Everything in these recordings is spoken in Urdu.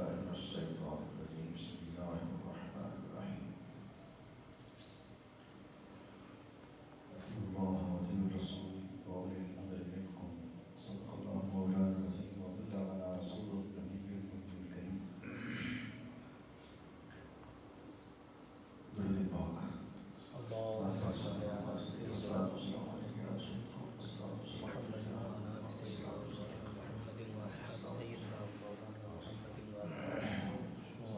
بالله من الشيطان الرجيم بسم الله الرحمن الرحيم أطيعوا الله وأطيعوا الرسول وأولي الأمر منكم صدق الله مولانا العظيم وبلغنا رسوله النبي الكريم درود پاک اللهم صل على سيدنا محمد محمد وأصحاب سيدنا مولانا محمد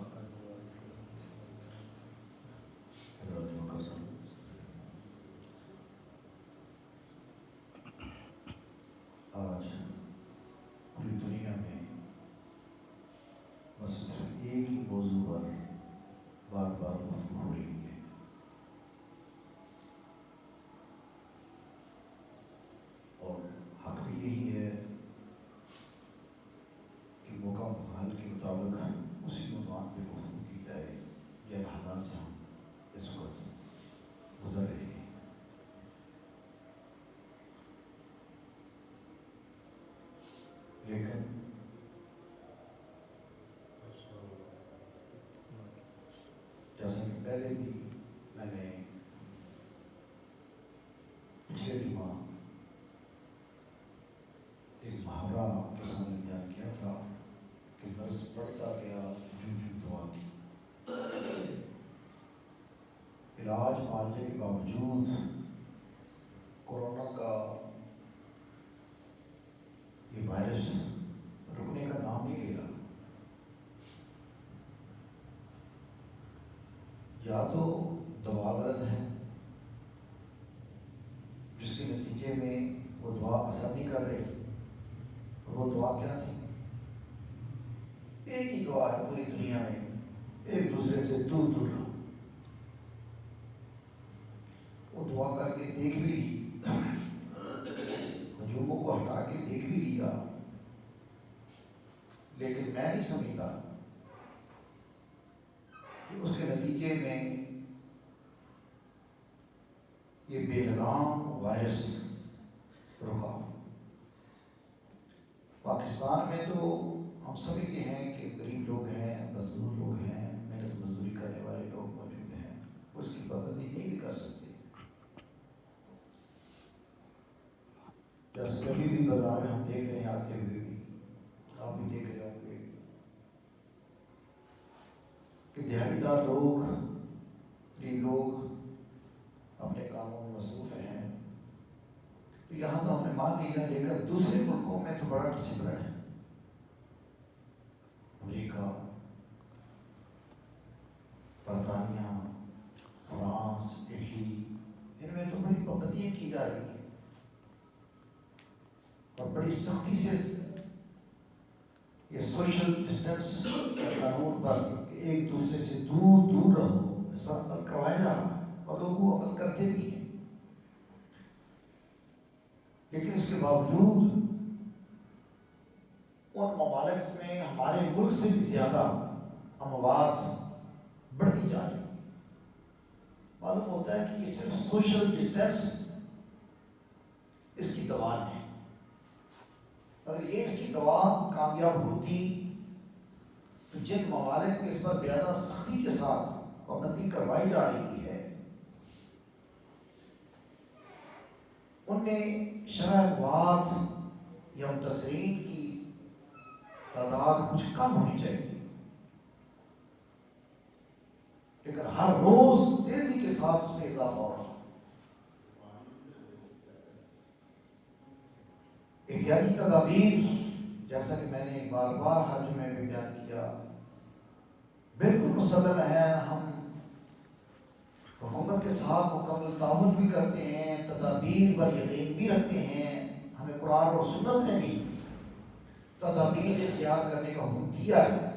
وأزواج حضرت مقصر آج پوری دنیا میں بس صرف ایک ہی موضوع پر بار بار گفتگو ہو رہی ہے، اور حق بھی یہی ہے کہ موقع حال کے مطابق اسی عنوان پہ گفتگو کی جائے جن حالات سے ہم اس وقت گزر رہے ہیں۔ لیکن جیسا کہ پہلے بھی میں نے پچھلے جمعہ ایک محاورہ کے سامنے بیان کیا تھا کہ مرض بڑھتا گیا دعا کی علاج معالجے کے باوجود کورونا کا یہ وائرس رکنے کا نام نہیں لے رہا۔ یا تو دوا غلط ہے جس کے نتیجے میں وہ دوا اثر نہیں کر رہی، اور وہ دوا کیا تھی؟ ایک ہی دعا ہے پوری دنیا میں، ایک دوسرے سے دور دور رہو۔ وہ دعا کر کے دیکھ بھی لی، ہجوموں کو ہٹا کے دیکھ بھی لیا، لیکن میں نہیں سمجھتا کہ اس کے نتیجے میں یہ بے لگام وائرس رکا۔ پاکستان میں تو ہم سمجھتے ہیں کہ غریب لوگ ہیں، مزدور لوگ ہیں، محنت مزدوری کرنے والے لوگ موجود ہیں، اس کی پابندی نہیں بھی کر سکتے۔ جیسے کبھی بھی بازار میں ہم دیکھ رہے ہیں آتے ہوئے بھی، آپ بھی دیکھ رہے ہوں گے کہ دیہاڑی دار لوگ، غریب لوگ اپنے کاموں میں مصروف ہیں، تو یہاں تو ہم نے مان لیا، لیکن دوسرے ملکوں میں تو بڑا ڈسپلن ہے۔ امریکہ، برطانیہ، فرانس، اٹلی، ان میں تو بڑی پابندیاں کی جا رہی ہیں اور بڑی سختی سے یہ سوشل ڈسٹینس قانون پر کہ ایک دوسرے سے دور دور رہو، اس پر عمل کروایا جا رہا ہے اور لوگ وہ عمل کرتے بھی ہیں۔ لیکن اس کے باوجود ان ممالک میں ہمارے ملک سے بھی زیادہ اموات بڑھتی جا رہی۔ معلوم ہوتا ہے کہ یہ صرف سوشل ڈسٹینس اس کی دوا ہے۔ اگر یہ اس کی دوا کامیاب ہوتی تو جن ممالک میں اس پر زیادہ سختی کے ساتھ پابندی کروائی جا رہی ہے، ان میں شرح مواد یا متاثرین کی تعداد کچھ کم ہونی چاہیے، لیکن ہر روز تیزی کے ساتھ اس میں اضافہ ہو رہا ہے۔ احتیاطی تدابیر جیسا کہ میں نے بار بار ہر جمعے میں بیان کیا، بالکل مسلم ہے، ہم حکومت کے ساتھ مکمل تعاون بھی کرتے ہیں، تدابیر پر یقین بھی رکھتے ہیں۔ ہمیں قرآن اور سنت نے بھی تدابیر اختیار کرنے کا حکم دیا ہے۔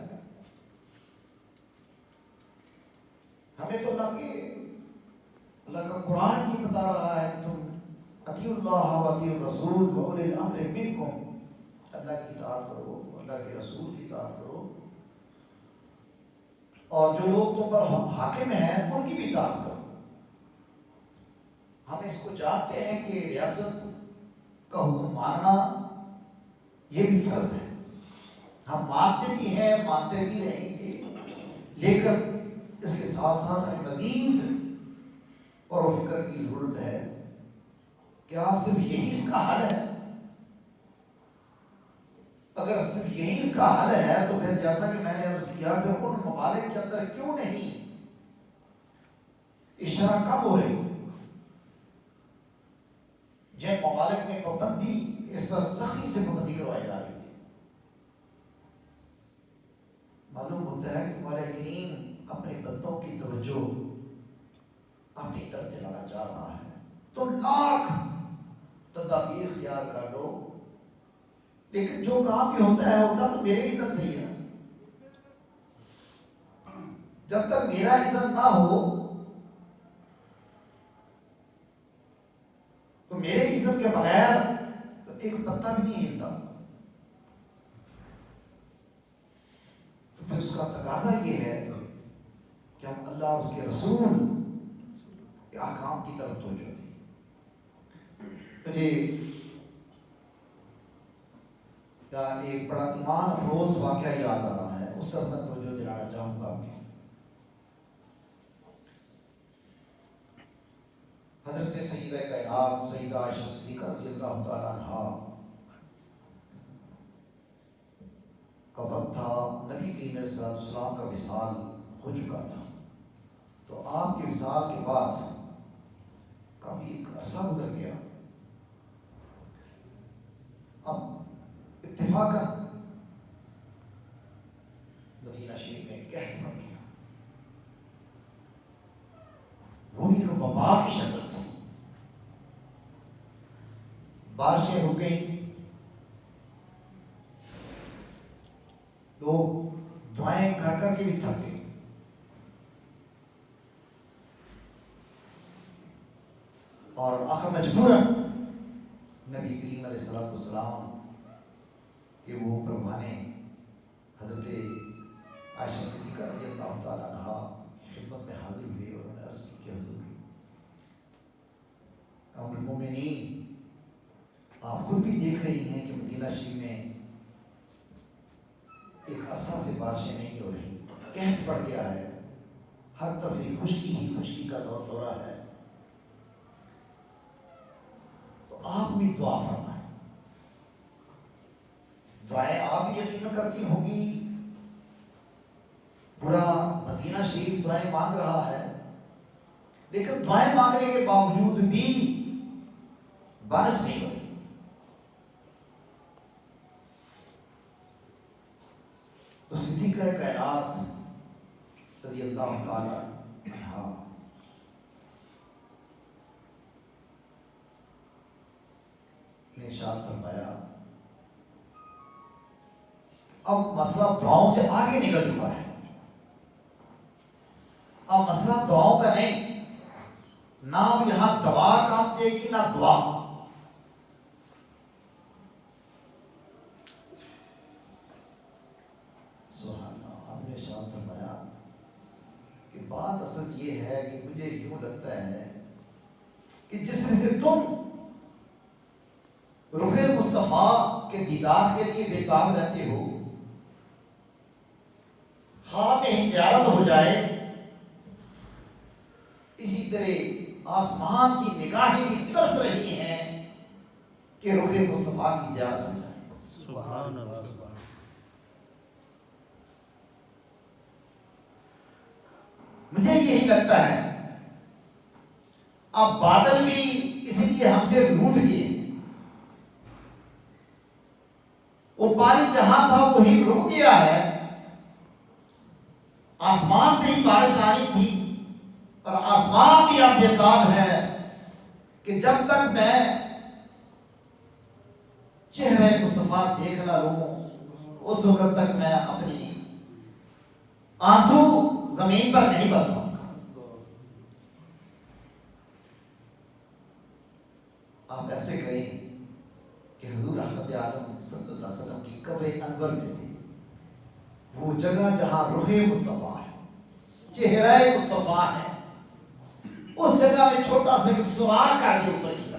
ہمیں تو اللہ کا قرآن ہی بتا رہا ہے کہ تم اطیعوا اللہ و اطیعوا الرسول و اولی الامر منکم، اللہ کی اطاعت کرو، اللہ کے رسول کی اطاعت کرو، اور جو لوگ تم پر حاکم ہیں ان کی بھی اطاعت کرو۔ ہم اس کو جانتے ہیں کہ ریاست کا حکم ماننا یہ بھی فرض ہے، ہم مانتے بھی ہیں، مانتے بھی رہیں گے، لیکن اس کے ساتھ ساتھ ہمیں مزید غور و فکر کی ضرورت ہے۔ کیا صرف یہی اس کا حل ہے؟ اگر صرف یہی اس کا حل ہے تو پھر جیسا کہ میں نے عرض کیا، پھر ان ممالک کے اندر کیوں نہیں اس شرح کم ہو رہی؟ جن ممالک میں پابندی، اس پر سختی سے پابندی کروائی جا رہی ہے، معلوم ہوتا ہے کہ مولا کریم اپنے بندوں کی توجہ اپنی طرف دلانا چاہ رہا ہے۔ تم لاکھ تدابیر اختیار کر لو، لیکن جو کام بھی ہوتا تو میرے عزت سے ہی ہے۔ جب تک میرا عزت نہ ہو تو میرے عزت کے بغیر تو ایک پتا بھی نہیں ہلتا۔ تو پھر اس کا تقاضا یہ ہے کہ ہم اللہ اور اس کے رسول کے احکام کی طرف توجہ دیں۔ مجھے ایک بڑا ایمان افروز واقعہ یاد آ رہا ہے، اس طرف میں توجہ دلانا چاہوں گا۔ حضرت سیدہ کائنات سیدہ عائشہ صدیقہ رضی اللہ تعالیٰ عنہا کا وقت تھا، نبی کریم علیہ السلام کا وصال ہو چکا تھا۔ تو آپ کے وصال کے بعد کافی عرصہ گزر گیا۔ اب اتفاقاً مدینہ شریف میں قحط پڑ گیا، وہ بھی ایک وبا کی شکل تھی۔ بارشیں رک گئیں، لوگ دعائیں کر کر کے بھی تھک گئے۔ اور آخر مجبوراً نبی کریم علیہ السلام کہ وہ پروانے حضرت عائشہ صدیقہ رضی اللہ تعالیٰ عنہا خدمت میں حاضر ہوئے اور انہوں نے عرض کی کہ حضور ام المومنین، آپ خود بھی دیکھ رہی ہیں کہ مدینہ شریف میں ایک عرصہ سے بارشیں نہیں ہو رہی، قحط پڑ گیا ہے، ہر طرف ایک خشکی ہی خشکی کا دورہ ہے، تو آپ بھی دعا فرمائیں۔ دعائیں آپ بھی یقین کرتی ہوں گی، پورا مدینہ شریف دعائیں مانگ رہا ہے، لیکن دعائیں مانگنے کے باوجود بھی بارش نہیں ہو رہی۔ تو صدیقہ کائنات رضی اللہ تعالیٰ عنہا نے ارشاد فرمایا، اب مسئلہ دعاؤں سے آگے نکل چکا ہے، اب مسئلہ دعاؤں کا نہیں، نہ اب یہاں دوا کام دے گی نہ دعا۔ سبحان اللہ، آپ نے ارشاد فرمایا کہ بات اصل یہ ہے کہ مجھے یوں لگتا ہے کہ جس طرح سے تم رخ مصطفیٰ کے دیدار کے لیے بے تاب رہتے ہو، خواب میں ہی زیارت ہو جائے، اسی طرح آسمان کی نگاہیں بھی ترس رہی ہیں کہ رخ مصطفیٰ کی زیارت ہو جائے۔ سبحان اللہ۔ مجھے یہی لگتا ہے اب بادل بھی اس لیے ہم سے روٹھ گئے، وہ پانی جہاں تھا وہی رک گیا ہے، آسمان سے ہی بارش آنی تھی، اور آسمان بھی اب بےتاب ہے کہ جب تک میں چہرے مصطفیٰ دیکھ نہ لوں اس وقت تک میں اپنی آنسو زمین پر نہیں برساؤں گا۔ آپ ایسے کریں کہ حضور رحمت عالم صلی اللہ علیہ وسلم کی قبر انور میں سے وہ جگہ جہاں رخ مصطفیٰ ہے، چہرہ مصطفیٰ ہے، اس جگہ میں چھوٹا سا سوار کر دے اوپر کی طرف،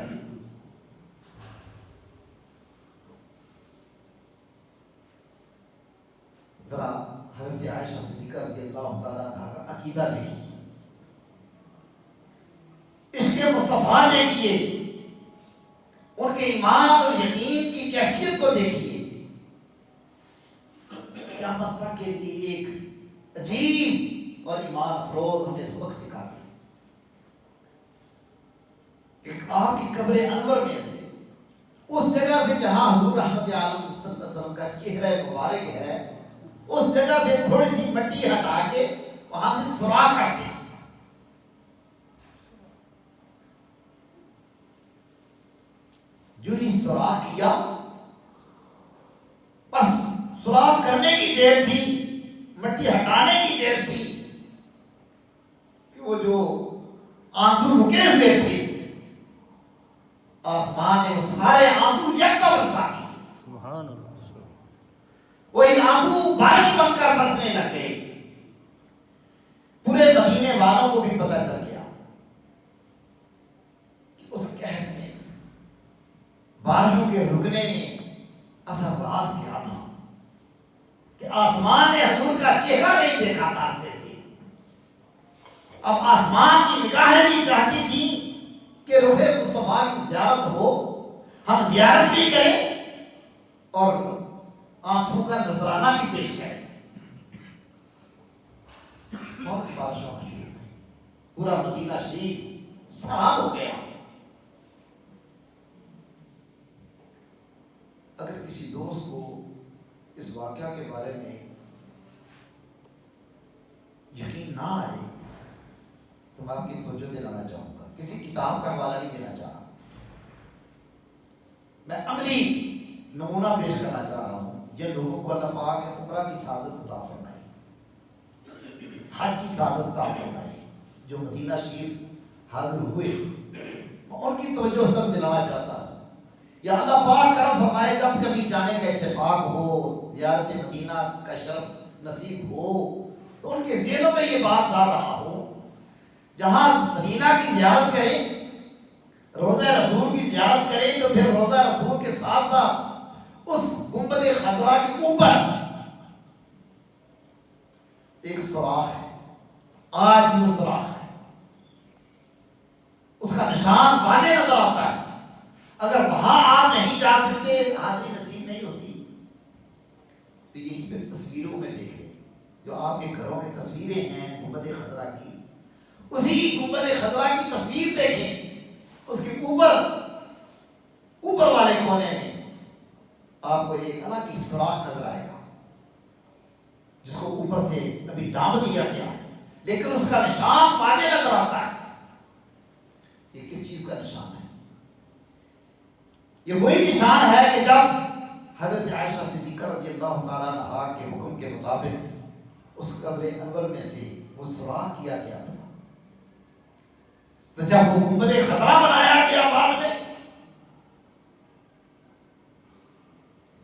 ذرا حضرت عائشہ صدیقہ رضی اللہ تعالیٰ عنہ کا عقیدہ دیکھیے، عشق مصطفیٰ دیکھیے، ان کے ایمان اور یقین کی کیفیت کو دیکھیے۔ قیامت تک کے لیے ایک عجیب اور ایمان افروز ہمیں سبق سکھا دیا۔ ایک آپ کی قبر انور میں سے، اس جگہ سے جہاں حضور رحمت عالم صلی اللہ علیہ وسلم کا چہرہ مبارک ہے، اس جگہ سے تھوڑی سی مٹی ہٹا کے وہاں سے سوراخ کر دیں۔ جو ہی سوراخ کیا، بس سوراخ کرنے کی دیر تھی، مٹی ہٹانے کی دیر تھی کہ وہ جو آنسو رکے ہوئے تھے، آسمان نے وہ سارے آنسو یکتا برسا دیے۔ سبحان اللہ۔ وہی آنسو بارش بن کر برسنے لگ گئے۔ پورے مدینے والوں کو بھی پتہ چل گیا کہ اس قحط میں، بارشوں کے رکنے میں اثر راز کیا تھا کہ آسمان نے حضور کا چہرہ نہیں دیکھا تھا سے۔ اب آسمان کی نگاہیں بھی چاہتی تھی کہ روح مصطفیٰ کی زیارت ہو، ہم زیارت بھی کریں اور آنسو کا نذرانہ بھی پیش کریں۔ بہت بارشوں ہوئی، پورا مدینہ شریف سیراب ہو گیا۔ اگر کسی دوست کو اس واقعہ کے بارے میں یقین نہ آئے تو میں آپ کی توجہ دلانا چاہوں گا، کسی کتاب کا حوالہ نہیں دینا چاہ رہا، میں عملی نمونہ پیش کرنا چاہ رہا ہوں۔ جن لوگوں کو اللہ پاک نے عمرہ کی سعادت عطا فرمائی، حج کی سعادت عطا فرمائی، جو مدینہ شریف حاضر ہوئے، میں ان کی توجہ اس طرف دلانا چاہتا ہوں۔ یا اللہ پاک کرم فرمائے جب کبھی جانے کا اتفاق ہو، زیارت مدینہ کا شرف نصیب ہو، تو ان کے ذہنوں میں یہ بات لا رہا ہوں، جہاں مدینہ کی زیارت کریں، روضہ رسول کی زیارت کریں، تو پھر روضہ رسول کے ساتھ ساتھ اس گنبد خضرا کے اوپر ایک سوراخ ہے، آج بھی وہ سوراخ ہے، اس کا نشان واضح نظر آتا ہے۔ اگر وہاں آپ نہیں جا سکتے، حاضری نصیب نہیں ہوتی، تو یہی پھر تصویروں میں دیکھ لیں، جو آپ کے گھروں میں تصویریں ہیں گنبد خضرا کی، اسی گنبد خضرا کی تصویر دیکھیں، اس کے اوپر والے کونے میں آپ کو ایک الگ ہی سوراخ نظر آئے گا، جس کو اوپر سے ابھی ڈھانپ دیا گیا، لیکن اس کا نشان واضح نظر آتا ہے۔ یہ کس چیز کا نشان ہے؟ یہ وہی نشان ہے کہ جب حضرت عائشہ صدیقہ رضی اللہ تعالیٰ عنہا کے حکم کے مطابق اس قبر انور میں سے وہ سوراخ کیا گیا تھا، تو جب وہ گنبد خضرا بنایا گیا بعد میں،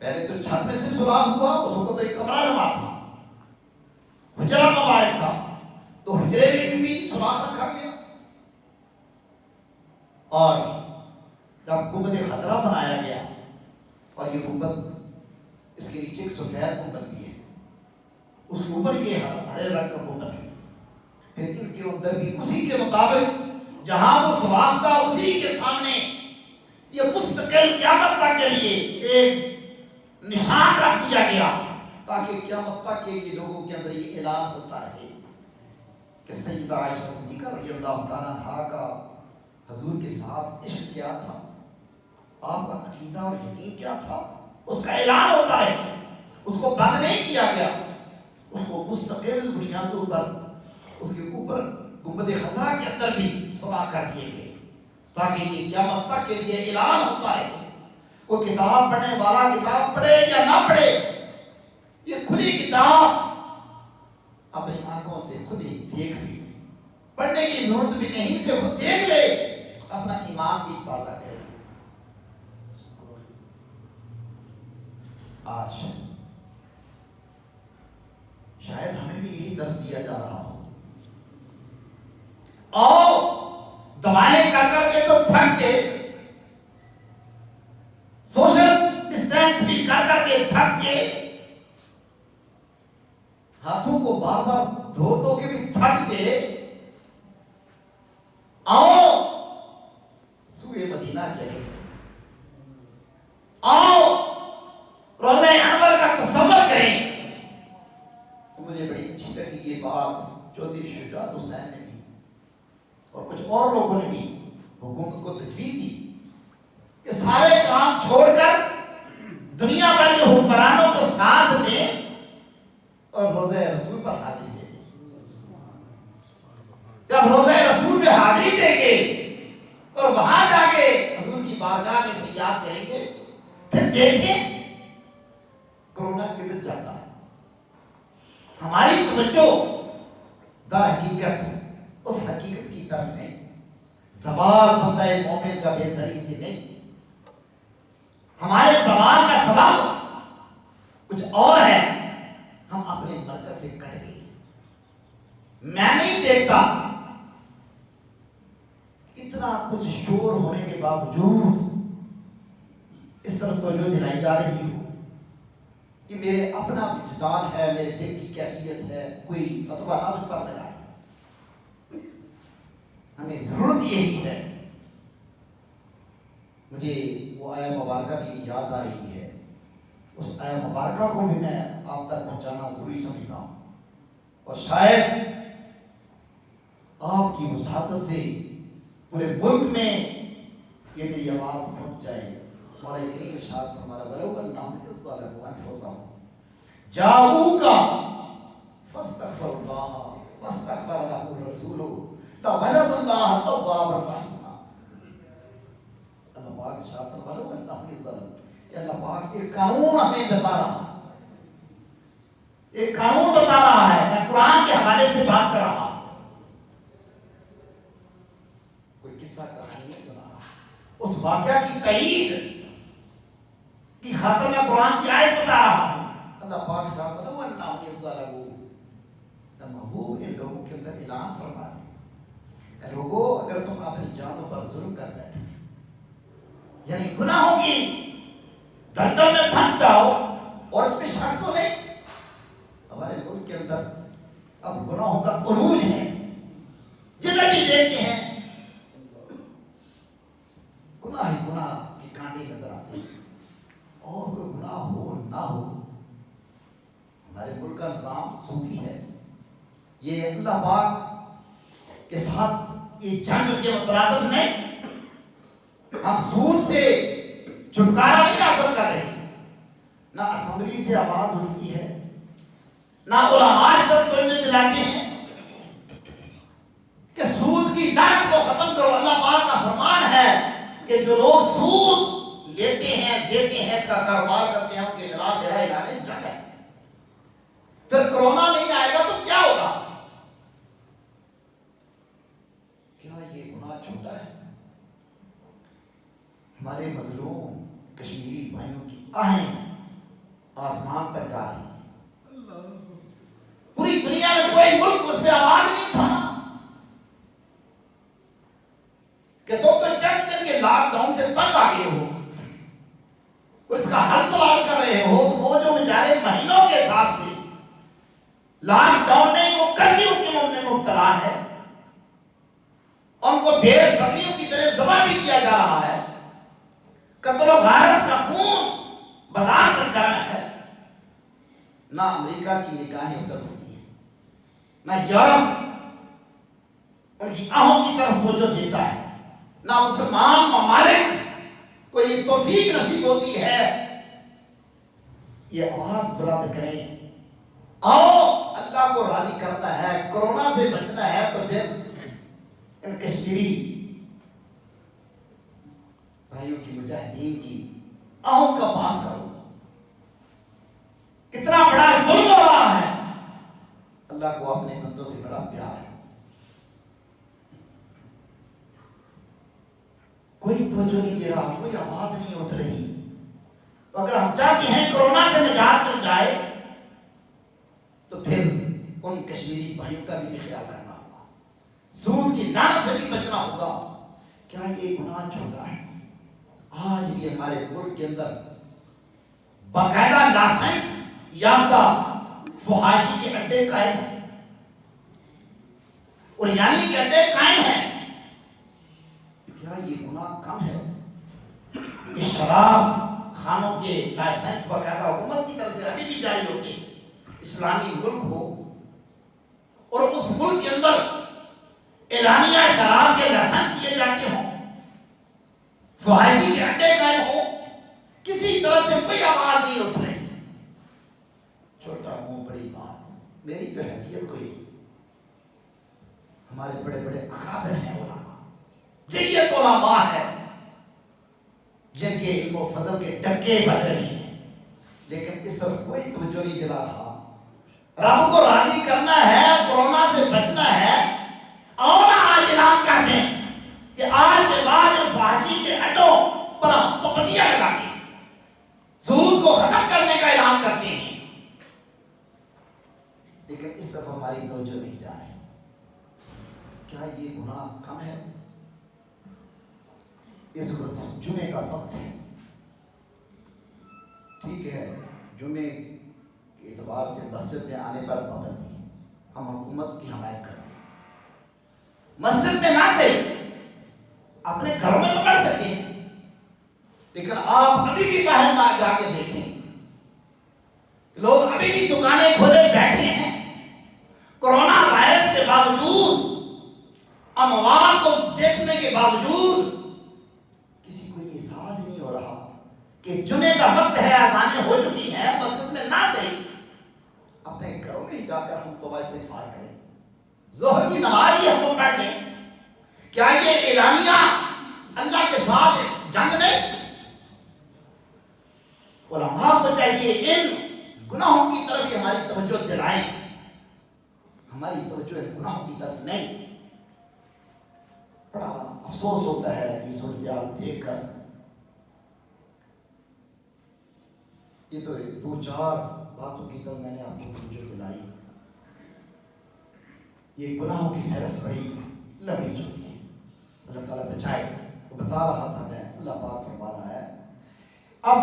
پہلے تو چھت میں سے سوراخ ہوا، اس کو تو ایک کمرہ نما تھا، حجرہ مبارک تھا، تو حجرے میں بھی سوراخ رکھا گیا، اور جب گنبد خضرا بنایا گیا، اور یہ گنبد، اس کے نیچے ایک سفید گنبد بھی ہے، اس کے اوپر یہ ہرے رنگ کا گنبد ہے، پھر ان کے اندر بھی اسی کے مطابق جہاں وہ سوراخ تھا اسی کے سامنے یہ مستقل قیامت تک کے لیے ایک نشان رکھ دیا گیا، تاکہ قیامت تک کے لیے لوگوں کے اندر یہ اعلان ہوتا رہے کہ سیدہ عائشہ صدیقہ رضی اللہ تعالیٰ عنہا کا حضور کے ساتھ عشق کیا تھا، آپ کا عقیدہ اور یقین کیا تھا، اس کا اعلان ہوتا رہے، اس کو بند نہیں کیا گیا، اس کو مستقل بنیادوں پر اس کے اوپر گنبد خضرا کے اندر بھی سوراخ کر دیے گئے، تاکہ یہ قیامت تک کے لیے اعلان ہوتا رہے۔ کوئی کتاب پڑھنے والا کتاب پڑھے یا نہ پڑھے، یہ کھلی کتاب اپنی آنکھوں سے خود ہی دیکھ لی، پڑھنے کی ضرورت بھی نہیں، سے خود دیکھ لے، اپنا ایمان بھی تازہ کرے۔ آج شاید ہمیں بھی یہی درس دیا جا رہا ہو، اور دوائیں کر کے تو تھک کے، سوشل ڈسٹینس بھی کر کے تھک کے، ہاتھوں کو بار بار دھو دھو کے بھی تھک گئے، آؤ سوئے مدینہ چلے، آؤ روضہ انور کا تصور کریں۔ مجھے بڑی اچھی لگی یہ بات چودھری شجاعت حسین نے بھی اور کچھ اور لوگوں نے بھی حکومت کو تجویز دی کہ سارے کام چھوڑ کر دنیا بھر کے حکمرانوں کو ساتھ لیں اور روضہ رسول پر حاضری دیں گے۔ جب روضہ رسول پہ حاضری دیں گے اور وہاں جا کے حضور کی بارگاہ میں فریاد کریں گے، پھر دیکھیں کرونا کدھر جاتا ہے۔ ہماری توجہ در حقیقت اس حقیقت کی طرف نہیں، زوال بندہ مومن کا بے سری سے نہیں، ہمارے زوال کا سبب کچھ اور ہے، ہم اپنے مرکز سے کٹ گئے۔ میں نہیں دیکھتا اتنا کچھ شور ہونے کے باوجود اس طرف توجہ دلائی جا رہی ہو کہ میرے اپنا وجدان ہے، میرے دل کی کیفیت ہے، کوئی فتویٰ نہ مجھ پر لگا دے۔ ہمیں ضرورت یہی ہے۔ مجھے وہ آیہ مبارکہ بھی یاد آ رہی ہے، اس آیہ مبارکہ کو بھی میں آپ تک پہنچانا ضروری سمجھتا ہوں، اور شاید آپ کی وسعت سے پورے ملک میں یہ میری آواز پہنچ جائے۔ مولا کریم ارشاد فرمایا ولو انہم اذ ظلموا انفسہم جاؤوک فاستغفروا اللہ واستغفر لهم الرسول لوجدوا اللہ توابا رحیما۔ اللہ پاک ارشاد فرمایا ولو انہم اذ ظلموا، اللہ پاک ایک قانون ہمیں بتا رہا ہے، ایک قانون بتا رہا ہے، میں قرآن کے حوالے سے بات کر رہا ہوں، کوئی قصہ کہانی نہیں سنا رہا، اس واقعہ کی تائید کی خاطر میں قرآن کی آیت بتا رہا ہوں۔ اللہ پاک صاحب بتا وہ انہم اذ ظلموا، محبوب ان لوگوں کے اندر اعلان فرما دے، اے لوگوں اگر تم اپنی جانوں پر ظلم کر بیٹھے، یعنی گناہوں کی دلدل میں پھنس جاؤ، اور اس میں شک تو نہیں، ہمارے ملک کے اندر اب گناہوں کا عروج ہے، جدھر بھی دیکھتے ہیں گناہ ہی گناہ کی کانٹے نظر آتے ہیں، اور کوئی گناہ ہو نہ ہو۔ ہمارے ملک کا نظام سودی ہے، یہ اللہ پاک کے ساتھ یہ جنگ کے مترادف نہیں، ہم سود سے چھٹکارا نہیں حاصل کر رہے، نہ اسمبلی سے آواز اٹھتی ہے، نہ علماء اس طرح توجہ دلاتے ہیں کہ سود کی لعنت کو ختم کرو۔ اللہ پاک کا فرمان ہے کہ جو لوگ سود لیتے ہیں دیتے ہیں، اس کا کاروبار کرتے ہیں، ان کے خلاف میرا اعلان جنگ ہے۔ پھر کرونا نہیں آئے گا تو کیا ہوگا؟ کیا یہ گناہ چھوٹا ہے؟ ہمارے مظلوم کشمیری بھائیوں کی آہیں آسمان تک جا رہی ہیں، پوری دنیا میں کوئی ملک اس پہ آواز نہیں اٹھانا کہ تم تو چند دن کے لاک ڈاؤن سے تنگ آ گئے ہو اور اس کا حل تلاش کر رہے ہو، تو وہ جو بیچارے مہینوں کے حساب سے لاک ڈاؤن نہیں وہ کرفیو میں مبتلا ہے، ان کو بھیڑ بکریوں کی طرح ذبح بھی کیا جا رہا ہے، قتل و غارت کا خون بازار کا گرم ہے، نہ امریکہ کی نگاہیں اس طرف ہوتی ہیں، نہ یورپ ان کی آہوں کی طرف توجہ دیتا ہے، نہ مسلمان ممالک کو یہ توفیق نصیب ہوتی ہے یہ آواز بلند کریں، آؤ اللہ کو راضی کرنا ہے، کرونا سے بچنا ہے، تو پھر ان کشمیری بھائیوں کی مجاہدین کی آہوں کا پاس کرو۔ کتنا بڑا ظلم ہو رہا ہے، اللہ کو اپنے بندوں سے بڑا پیار ہے، کوئی توجہ نہیں دے رہا، کوئی آواز نہیں اٹھ رہی۔ تو اگر ہم چاہتے ہیں کرونا سے نجات مل جائے تو پھر ان کشمیری بھائیوں کا بھی خیال کرنا ہوگا، سود کی لعنت سے بھی بچنا ہوگا۔ کیا یہ گناہ چھوٹا ہے؟ آج بھی ہمارے ملک کے اندر باقاعدہ لائسنس یافتہ فحاشی کے اڈے قائم ہیں اور یعنی کہ اڈے قائم ہیں. کیا یہ گناہ کم ہے کہ شراب خانوں کے لائسنس باقاعدہ حکومت کی طرف سے ابھی بھی جاری ہوتے اسلامی ملک ہو اور اس ملک کے اندر اعلانیہ شراب کے لائسنس دیے جاتے ہوں, فحاشی کے اڈے قائم ہوں, کسی طرف سے کوئی آواز نہیں اٹھ رہی. چھوٹا منہ بڑی بات, میری تو حیثیت کوئی نہیں, ہمارے بڑے بڑے اکابر ہیں علماء, جیت علماء ہے جن کے علم و فضل کے ڈنکے بج رہے ہیں, لیکن اس طرف کوئی توجہ نہیں دلا رہا. رب کو راضی کرنا ہے, کورونا سے بچنا ہے, اور آج اعلان کر دیں کہ آج کے بعد فحاشی کے اڈوں پر ہم پابندیاں لگاتے ہیں, سود کو ختم کرنے کا اعلان کرتے ہیں, لیکن اس طرف ہماری توجہ نہیں جا رہی. کیا یہ گناہ کم ہے؟ اس وقت جمعے کا وقت ہے, ٹھیک ہے, جمعے کے اعتبار سے مسجد میں آنے پر پابندی, ہم حکومت کی حمایت کرتے ہیں. مسجد میں نہ سے اپنے گھروں میں تو پڑھ سکتے ہیں, لیکن آپ ابھی بھی باہر نہ جا کے دیکھیں, لوگ ابھی بھی دکانیں کھولے بیٹھے ہیں. کورونا وائرس کے باوجود, اموات کو دیکھنے کے باوجود کسی کو یہ احساس ہی نہیں ہو رہا کہ جمعے کا وقت ہے, اذانیں ہو چکی ہیں, مسجد میں نہ سے اپنے گھروں میں ہی جا کر ہم توبہ استغفار کریں, ظہر کی نماز ہی ہم کو پڑھ لیں. کیا یہ اعلانیہ اللہ کے ساتھ جنگ نہیں؟ علماء کو چاہیے ان گناہوں کی طرف ہی ہماری توجہ دلائیں, ہماری توجہ ان گناہوں کی طرف نہیں. بڑا افسوس ہوتا ہے یہ صورتحال دیکھ کر. یہ تو دو چار باتوں کی طرف میں نے آپ کو توجہ دلائی. یہ گناہوں کی فہرست بڑی لمبی چوڑی ہے, اللہ تعالیٰ بچائے. وہ بتا رہا تھا میں, اللہ پاک فرما رہا ہے, اب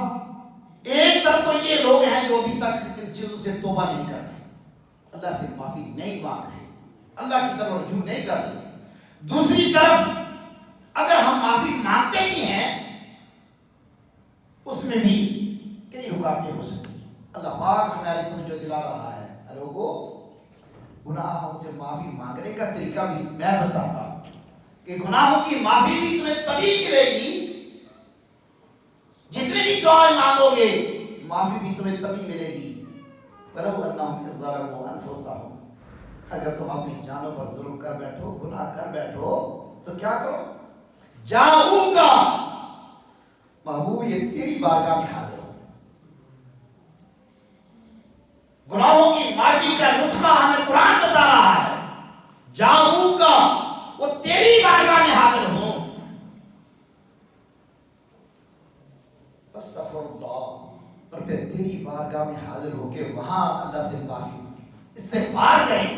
ایک طرف تو یہ لوگ ہیں جو ابھی تک ان چیزوں سے توبہ نہیں کر رہے, اللہ سے معافی نہیں مانگ رہے, اللہ کی طرف رجوع نہیں کر رہے. دوسری طرف اگر ہم معافی مانگتے بھی ہیں اس میں بھی کئی رکاوٹیں ہو سکتی ہیں. اللہ پاک ہماری توجہ دلا رہا ہے, لوگوں گناہوں سے معافی مانگنے کا طریقہ بھی میں بتاتا ہوں کہ گناہوں کی معافی بھی تمہیں تبھی ملے گی, جتنے بھی دعائیں مانگو گے معافی بھی تمہیں تبھی ملے گی. وَلَوْ أَنَّهُمْ إِذْ ظَلَمُوا أَنفُسَهُمْ, اگر تم اپنی جانوں پر ظلم کر بیٹھو, گناہ کر بیٹھو, تو کیا کرو؟ جاؤ کا محبوب یہ تیری بارگاہ میں حاضر ہو. گناہوں کی معافی کا نسخہ ہمیں قرآن بتا رہا ہے, جاؤ کا وہ تیری بارگاہ میں حاضر ہو. استغفر اللہ, اور پھر تیری بارگاہ میں حاضر ہو کے وہاں اللہ سے معافی استغفار کریں.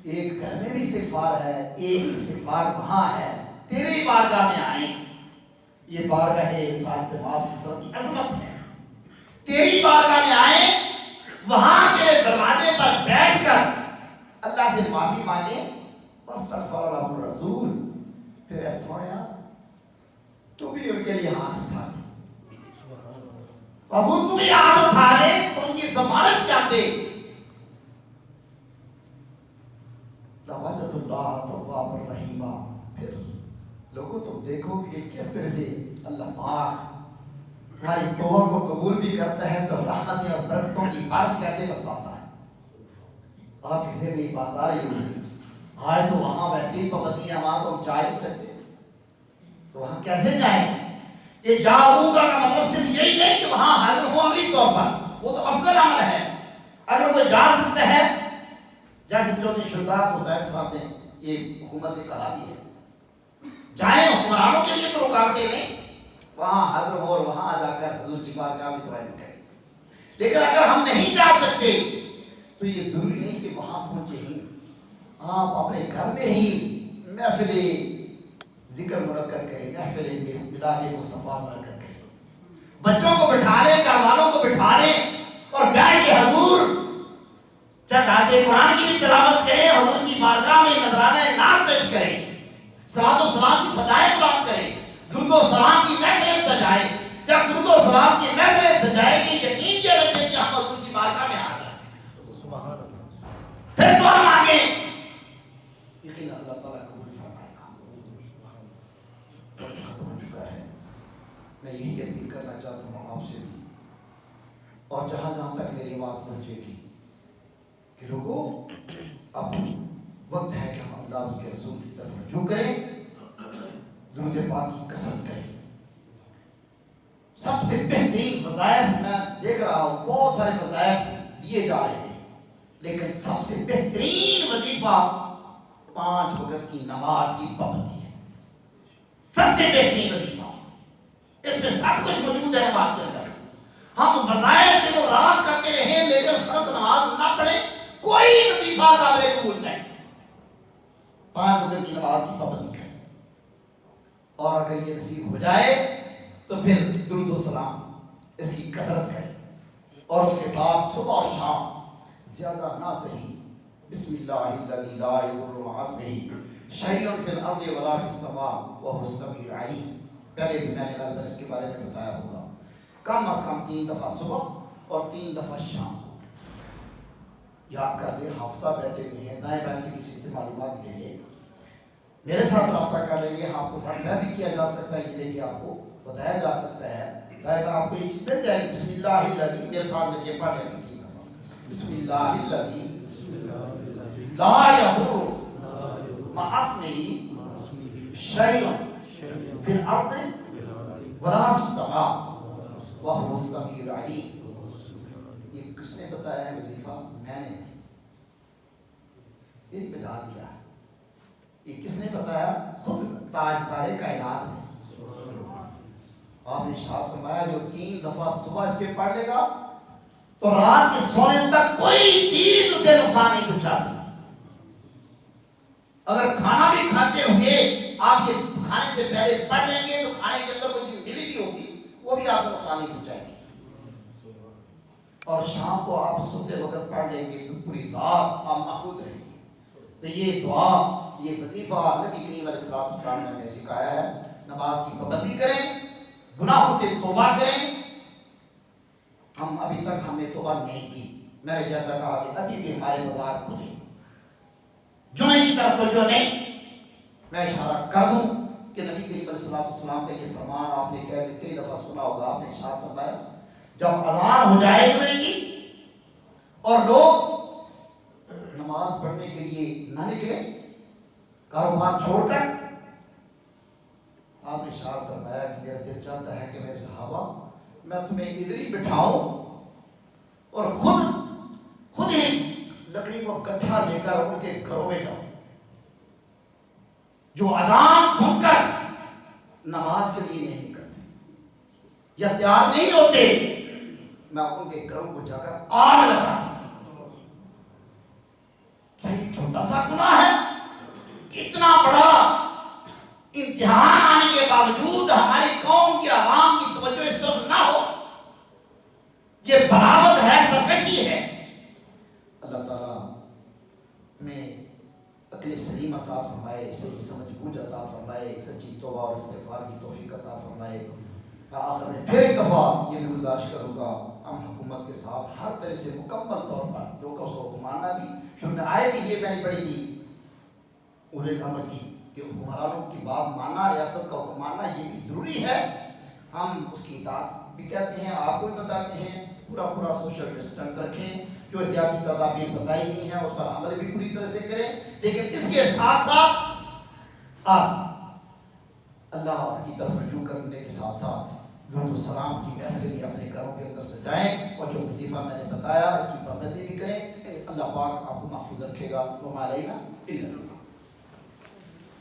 ایک گھر میں بھی استغفار ہے, ایک استغفار وہاں ہے, تیری بارگاہ میں آئیں. یہ بارگاہ رسالت مآب صلی اللہ علیہ وسلم کی عظمت ہے. تیری بارگاہ میں آئیں, وہاں تیرے دروازے پر بیٹھ کر اللہ سے معافی مانگیں. استغفر اللہ الرسول, پھر اے سویا تو بھی ان کے لیے ہاتھ اٹھا دے. اب ان کو بھی ہاتھ اٹھا دے تو ان کی سفارش کرتے. لَوَجَدُ اللَّهَ تَوَّابًا رَحِيمًا. پھر لوگوں تم دیکھو کہ کس طرح سے اللہ پاک ہماری توبہ کو قبول بھی کرتا ہے, تو رحمتیں اور برکتوں کی بارش کیسے برساتا ہے. آپ کسی میں یہ بات آ رہی ہوگی, آئے تو وہاں ویسے ہی پابندیاں, وہاں تو ہم جا نہیں سکتے, تو وہاں کیسے جائیں؟ یہ جاؤ کا مطلب صرف یہی نہیں کہ وہاں حاضر ہو عملی طور پر, وہ تو افضل عمل ہے. اگر وہ جا سکتا ہے, جیسے چودھری شہزاد حسین صاحب نے یہ حکومت سے کہا بھی ہے, جائیں, حکمرانوں کے لیے تو رکاوٹیں نہیں, وہاں حاضر ہو اور وہاں جا کر حضور کی بارگاہ میں دعائیں کریں. لیکن اگر ہم نہیں جا سکتے تو یہ ضروری نہیں کہ وہاں پہنچے ہی, آپ اپنے گھر میں ہی محفل ذکر منعقد کریں, محفل میلاد مصطفیٰ منعقد کریں, بچوں کو بٹھا لیں, گھر والوں کو بٹھا لیں اور بیٹھ کے حضور آیت قرآن کی بھی تلاوت کریں، حضور کی بارگاہ میں نذرانہ نام پیش کریں، صلاۃ و سلام کی سجائے بلند کریں، درود و سلام کی محفلیں سجائیں. جب درود و سلام کی محفلیں سجائیں گے یقین یہ رکھیں کہ ہم حضور کی بارگاہ میں حاضر ہیں. سبحان اللہ. پھر تو ہم آگے یقین اللہ تعالیٰ قبول فرمائے گا. وقت ختم ہو چکا ہے. میں یہی اپیل کرنا چاہتا ہوں آپ سے بھی اور جہاں جہاں تک میری آواز پہنچے گی کہ لوگوں اب وقت ہے کہ ہم اللہ اس کے رسول کی طرف رجوع کریں، درود پاک کی کثرت کریں. سب سے بہترین وظائف میں دیکھ رہا ہوں بہت سارے وظائف دیے جا رہے ہیں، لیکن سب سے بہترین وظیفہ 5 وقت کی نماز کی پابندی ہے. سب سے بہترین وظیفہ، اس میں سب کچھ موجود ہے نماز کے اندر. ہم وظائف دن و رات کرتے رہیں لیکن فرض نماز نہ پڑھیں، کوئی وظیفہ قابل قبول نہیں. 5 وقت کی نماز کی پابندی کریں، اور اگر یہ نصیب ہو جائے تو پھر درود و سلام اس کی کثرت کریں، اور اس کے ساتھ صبح اور شام زیادہ نہ صحیح بسم اللہ الذی لا یضر مع اسمہ شیء فی الارض ولا فی السماء وهو السمیع العلیم. پہلے بھی میں نے غالباً اس کے بارے میں بتایا ہوگا. کم از کم 3 دفعہ صبح اور 3 دفعہ شام کو یاد کر لیں. حافظہ بیٹھے ہوئے ہیں، نائب ایسے کسی سے معلومات لیں گے، میرے ساتھ رابطہ کر لیں گے. آپ کو واٹس ایپ بھی کیا جا سکتا ہے، یہ لے کے آپ کو بتایا جا سکتا ہے. نائب آپ کو یہ چیز مل جائے گی. بسم اللہ الذی میرے ساتھ مل کے پڑھ لیں 3 دفعہ. بسم اللہ الذی لا یضر مع اسمہ شیء فی الارض ولا فی السماء وهو السمیع العلیم. یہ کس نے بتایا ہے وظیفہ؟ میں نے نہیں. یہ بجاد کیا ہے؟ یہ کس نے بتایا؟ خود تاجدار کائنات نے. آپ نے ارشاد فرمایا جو 3 دفعہ صبح اس کے پڑھ لے گا تو رات کے سونے تک کوئی چیز اسے نقصان نہیں پہنچا سکتی. اگر کھانا بھی کھاتے ہوئے آپ یہ کھانے سے پہلے پڑھ لیں گے تو کھانے کے اندر کوئی چیز ملی بھی ہوگی وہ بھی آپ کو نقصان نہیں پہنچائے گی. اور شام کو آپ سوتے وقت پڑھ لیں گے تو پوری رات آپ محفوظ رہیں گے. تو یہ دعا، یہ وظیفہ نبی کریم علیہ السلام نے ہمیں سکھایا ہے. نماز کی پابندی کریں، گناہوں سے توبہ کریں. ہم ابھی تک ہم نے توبہ نہیں کی. میں نے جیسا کہا کہ ابھی بھی ہمارے بازار کھلے، جمعے کی طرف تو جو نہیں. میں اشارہ کر دوں کہ نبی کریم علیہ السلام کا یہ فرمان آپ نے کئی دفعہ سنا ہوگا. آپ نے ارشاد فرمایا جب اذان ہو جائے جمعے کی اور لوگ نماز پڑھنے کے لیے نہ نکلے کاروبار چھوڑ کر، آپ نے ارشاد فرمایا کہ میرا دل چاہتا ہے کہ میرے صحابہ میں تمہیں ادھر ہی بٹھاؤں اور خود ہی لکڑی کو گٹھا لے کر ان کے گھروں میں جاؤں. جو اذان سن کر نماز کے لیے نہیں نکلتے یا تیار نہیں ہوتے، میں ان کے گھروں کو جا کر آگ لگا. کیا یہ چھوٹا سا گناہ ہے؟ کتنا بڑا امتحان آنے کے باوجود ہماری قوم کی عوام کی توجہ اس طرف نہ ہو. یہ بغاوت ہے، سرکشی ہے. اللہ تعالیٰ میں عقل سلیم عطا فرمائے، صحیح سمجھ بوجھ عطا فرمائے، سچی توبہ اور استغفار کی توفیق عطا فرمائے. آخر میں پھر ایک دفعہ یہ بھی گزارش کروں گا، ہم حکومت کے ساتھ ہر طرح سے مکمل طور پر جو کہ اس کو ماننا بھی شروع میں آئے کہ یہ میں نے پڑھی تھی اولے الامر کی کہ حکمرانوں کی بات ماننا، ریاست کا حکم ماننا یہ بھی ضروری ہے. ہم اس کی اطاعت بھی کہتے ہیں، آپ کو بھی بتاتے ہیں. پورا سوشل ڈسٹینس رکھیں، جو احتیاطی تدابیر بتائی گئی ہیں اس پر عمل بھی پوری طرح سے کریں. لیکن اس کے ساتھ ساتھ آپ اللہ کی طرف رجوع کرنے کے ساتھ ساتھ درود و سلام کی محفلیں بھی اپنے گھروں کے اندر سجائیں، اور جو وظیفہ میں نے بتایا اس کی پابندی بھی کریں. اللہ پاک آپ کو محفوظ رکھے گا. وما علینا الا